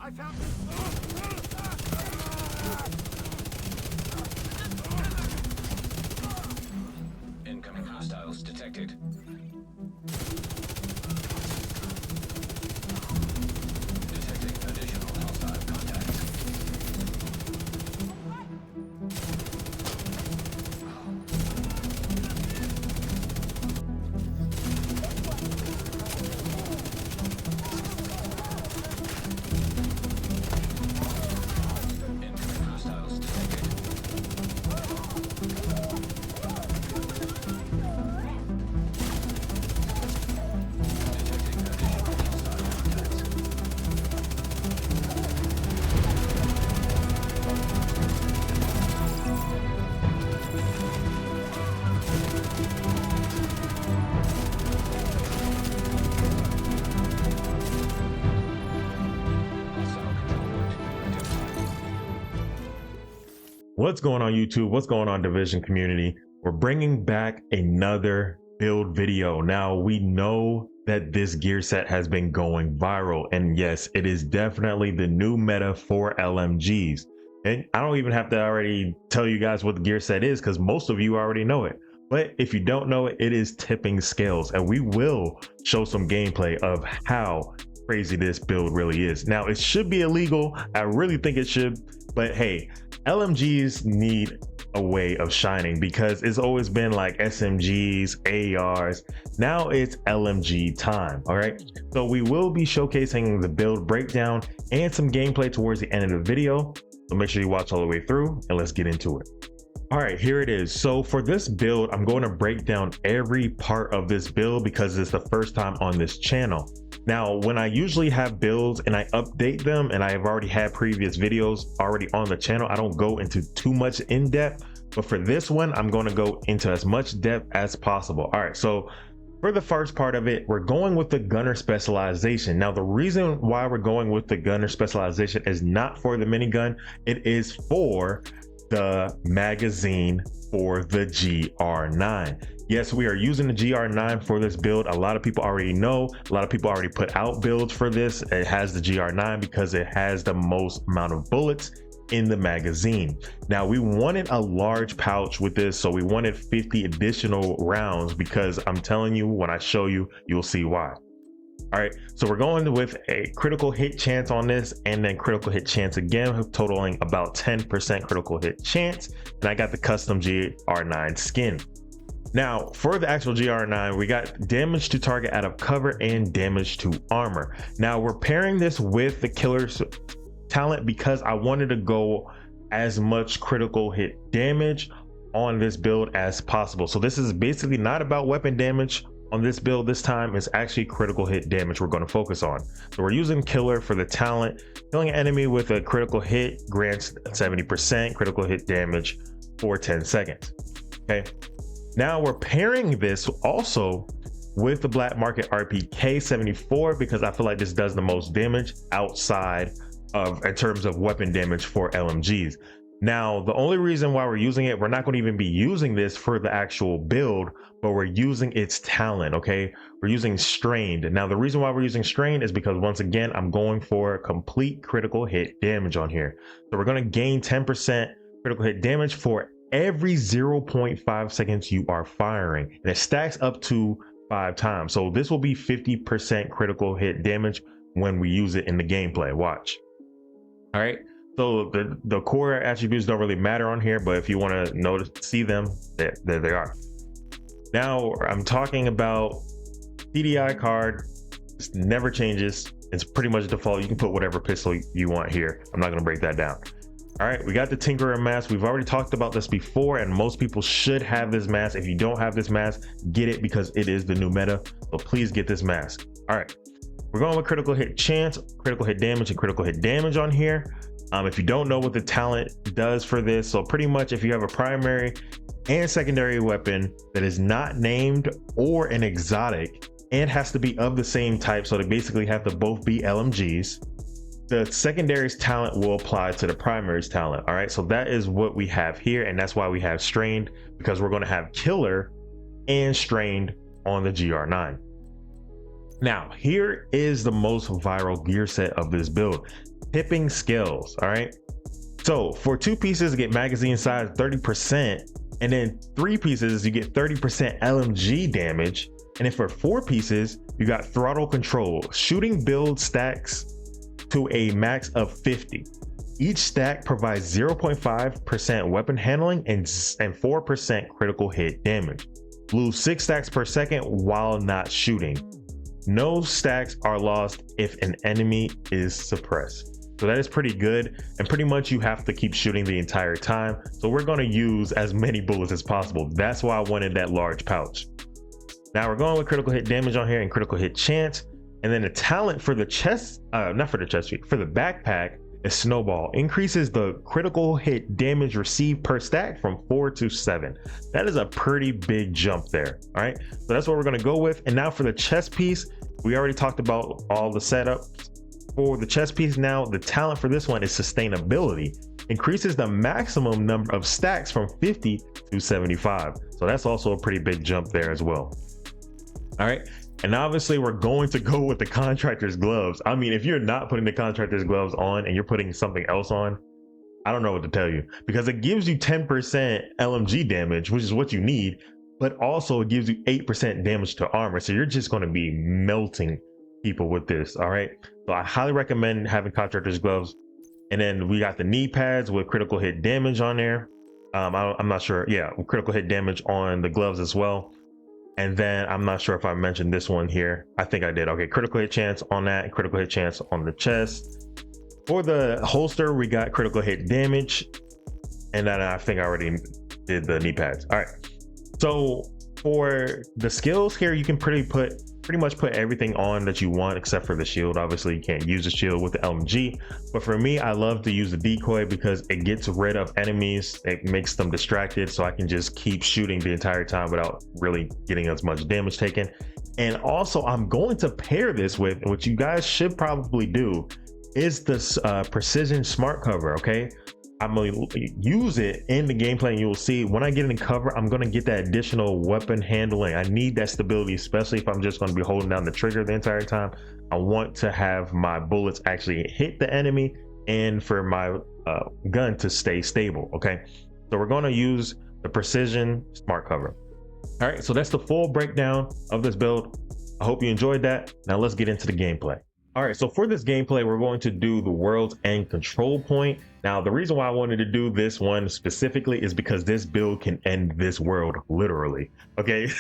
I found. Incoming hostiles detected. Detecting additional hostile contacts. Incoming hostiles detected. Detecting additional hostile contacts. Hostile control point identified. What's going on, YouTube? What's going on, Division community? We're bringing back another build video. Now, we know that this gear set has been going viral, and yes, it is definitely the new meta for LMGs. And I don't even have to already tell you guys what the gear set is because most of you already know it. But if you don't know it, it is tipping scales, and we will show some gameplay of how crazy this build really is. Now, it should be illegal. I really think it should, but hey, LMGs need a way of shining because it's always been like SMGs, ARs. Now it's LMG time. All right, so we will be showcasing the build breakdown and some gameplay towards the end of the video, so make sure you watch all the way through and let's get into it. All right, here it is. So for this build, I'm going to break down every part of this build because it's the first time on this channel. Now, when I usually have builds and I update them, and I have already had previous videos already on the channel, I don't go into too much in depth, but for this one, I'm going to go into as much depth as possible. All right, so for the first part of it, we're going with the gunner specialization. Now, the reason why we're going with the gunner specialization is not for the minigun, it is for the magazine for the GR9. Yes, we are using the GR9 for this build. A lot of people already know, a lot of people already put out builds for this. It has the GR9 because it has the most amount of bullets in the magazine. Now, we wanted a large pouch with this, so we wanted 50 additional rounds because I'm telling you, when I show you, you'll see why. All right, so we're going with a critical hit chance on this, and then critical hit chance again, totaling about 10% critical hit chance. And I got the custom GR9 skin. Now, for the actual GR9, we got damage to target out of cover and damage to armor. Now, we're pairing this with the killer's talent because I wanted to go as much critical hit damage on this build as possible. So this is basically not about weapon damage on this build. This time it's actually critical hit damage we're going to focus on. So we're using killer for the talent. Killing an enemy with a critical hit grants 70% critical hit damage for 10 seconds. Okay, now we're pairing this also with the black market RPK 74 because I feel like this does the most damage outside of, in terms of weapon damage for LMGs. Now, the only reason why we're using it, we're not going to even be using this for the actual build, but we're using its talent. Okay, we're using strained. Now, the reason why we're using strained is because, once again, I'm going for complete critical hit damage on here. So we're going to gain 10% critical hit damage for every 0.5 seconds you are firing, and it stacks up to 5 times. So this will be 50% critical hit damage when we use it in the gameplay. Watch. All right, so the core attributes don't really matter on here, but if you want to notice, see them, there they are. Now I'm talking about PDI card. This never changes. It's pretty much default. You can put whatever pistol you want here. I'm not going to break that down. All right, we got the Tinkerer mask. We've already talked about this before, and most people should have this mask. If you don't have this mask, get it because it is the new meta. So please get this mask. All right, we're going with critical hit chance, critical hit damage, and critical hit damage on here. If you don't know what the talent does for this, so pretty much if you have a primary and secondary weapon that is not named or an exotic and has to be of the same type, so they basically have to both be LMGs, the secondary's talent will apply to the primary's talent. All right, so that is what we have here, and that's why we have strained, because we're going to have killer and strained on the GR9. Now, here is the most viral gear set of this build. tipping skills. All right, so for 2 pieces, get magazine size 30%, and then 3 pieces, you get 30% LMG damage. And then for 4 pieces, you got throttle control. Shooting build stacks to a max of 50. Each stack provides 0.5% weapon handling and 4% critical hit damage. Lose 6 stacks per second while not shooting. No stacks are lost if an enemy is suppressed. So that is pretty good, and pretty much you have to keep shooting the entire time. So we're going to use as many bullets as possible. That's why I wanted that large pouch. Now we're going with critical hit damage on here and critical hit chance. And then the talent for the chest, not for the chest sheet, for the backpack is snowball. Increases the critical hit damage received per stack from 4 to 7. That is a pretty big jump there. All right, so that's what we're going to go with. And now for the chest piece, we already talked about all the setups. For the chest piece now, the talent for this one is sustainability. Increases the maximum number of stacks from 50 to 75. So that's also a pretty big jump there as well. All right, and obviously we're going to go with the contractor's gloves. I mean, if you're not putting the contractor's gloves on and you're putting something else on, I don't know what to tell you, because it gives you 10% LMG damage, which is what you need, but also it gives you 8% damage to armor. So you're just going to be melting people with this. All right, so I highly recommend having contractor's gloves. And then we got the knee pads with critical hit damage on there. I'm not sure. Yeah, critical hit damage on the gloves as well. And then I'm not sure if I mentioned this one here. I think I did. Okay, critical hit chance on that, critical hit chance on the chest. For the holster, we got critical hit damage. And then I think I already did the knee pads. All right, so for the skills here, you can pretty much put everything on that you want except for the shield. Obviously you can't use the shield with the LMG, but for me, I love to use the decoy because it gets rid of enemies. It makes them distracted, so I can just keep shooting the entire time without really getting as much damage taken. And also I'm going to pair this with, what you guys should probably do, is this precision smart cover. Okay, I'm going to use it in the gameplay, and you'll see when I get in cover, I'm going to get that additional weapon handling. I need that stability, especially if I'm just going to be holding down the trigger the entire time. I want to have my bullets actually hit the enemy and for my gun to stay stable. Okay, so we're going to use the precision smart cover. All right, so that's the full breakdown of this build. I hope you enjoyed that. Now let's get into the gameplay. All right, so for this gameplay, we're going to do the world's end control point. Now, the reason why I wanted to do this one specifically is because this build can end this world, literally. Okay,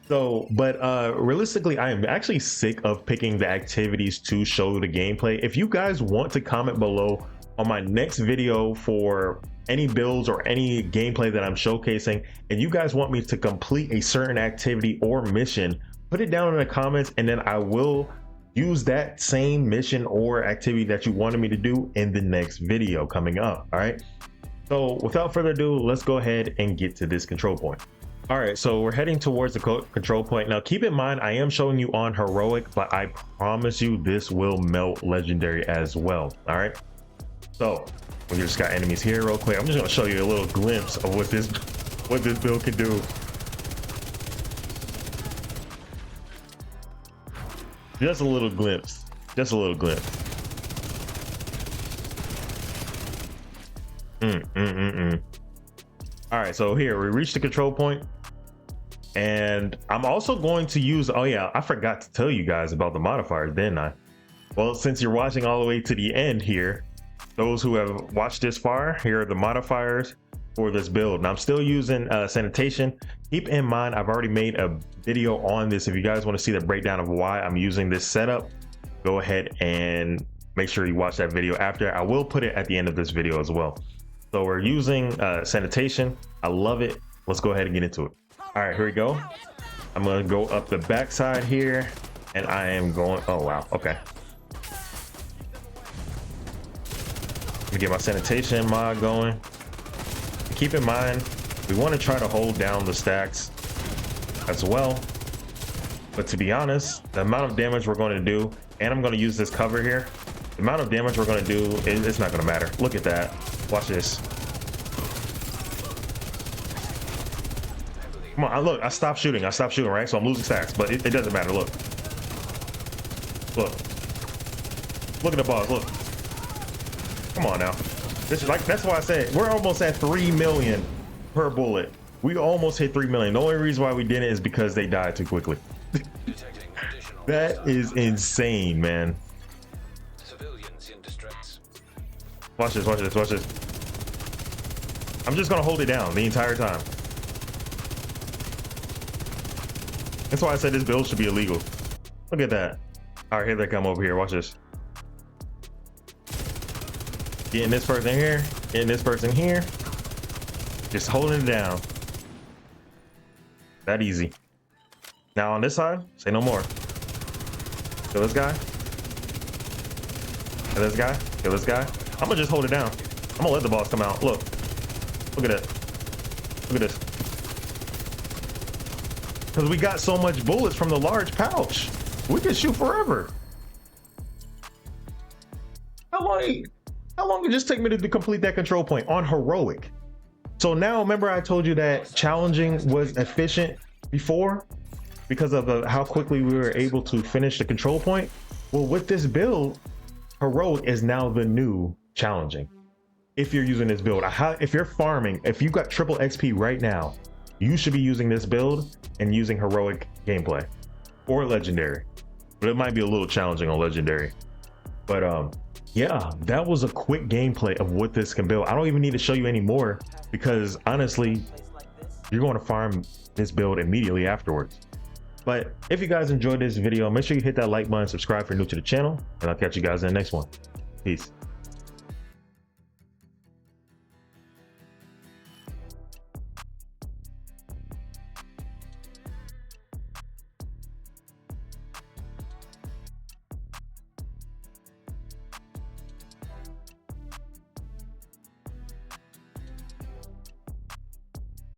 so, but realistically, I am actually sick of picking the activities to show the gameplay. If you guys want to comment below on my next video for any builds or any gameplay that I'm showcasing, and you guys want me to complete a certain activity or mission, put it down in the comments, and then I will use that same mission or activity that you wanted me to do in the next video coming up. All right, so without further ado, let's go ahead and get to this control point. All right, so we're heading towards the control point. Now keep in mind, I am showing you on heroic, but I promise you this will melt legendary as well. All right, so we just got enemies here real quick. I'm just going to show you a little glimpse of what this build can do. Just a little glimpse. Just a little glimpse. All right, so here we reached the control point, and I'm also going to use, oh yeah, I forgot to tell you guys about the modifiers, didn't I? Well, since you're watching all the way to the end here, those who have watched this far, here are the modifiers for this build. Now I'm still using sanitation. Keep in mind, I've already made a video on this. If you guys want to see the breakdown of why I'm using this setup, go ahead and make sure you watch that video after. I will put it at the end of this video as well. So we're using sanitation. I love it. Let's go ahead and get into it. All right, here we go. I'm going to go up the backside here, and I am going, oh wow, okay. Let me get my sanitation mod going. Keep in mind, we want to try to hold down the stacks as well, but to be honest, the amount of damage we're going to do, and I'm going to use this cover here, the amount of damage we're going to do, it's not going to matter. Look at that. Watch this. Come on, look, I stopped shooting, right? So I'm losing stacks, but it doesn't matter. Look at the boss. Look, Come on now. This is like, that's why I said we're almost at 3 million per bullet. We almost hit 3 million. The only reason why we didn't is because they died too quickly. Detecting additional That hostile is contact. insane, man. Civilians in distress. Watch this, watch this, watch this. I'm just gonna hold it down the entire time. That's why I said this build should be illegal. Look at that. All right, here they come over here. Watch this. Getting this person here, getting this person here. Just holding it down. That easy. Now on this side, say no more. Kill this guy. Kill this guy. Kill this guy. I'm gonna just hold it down. I'm gonna let the boss come out. Look. Look at it. Look at this. Because we got so much bullets from the large pouch. We can shoot forever. How long did it just take me to complete that control point on heroic? So now remember I told you that challenging was efficient before because of how quickly we were able to finish the control point? Well, with this build, heroic is now the new challenging. If you're using this build, if you're farming, if you got triple XP right now, you should be using this build and using heroic gameplay or legendary, but it might be a little challenging on legendary. But yeah, that was a quick gameplay of what this can build. I don't even need to show you any more because honestly, you're going to farm this build immediately afterwards. But if you guys enjoyed this video, make sure you hit that like button, subscribe if you're new to the channel, and I'll catch you guys in the next one. Peace.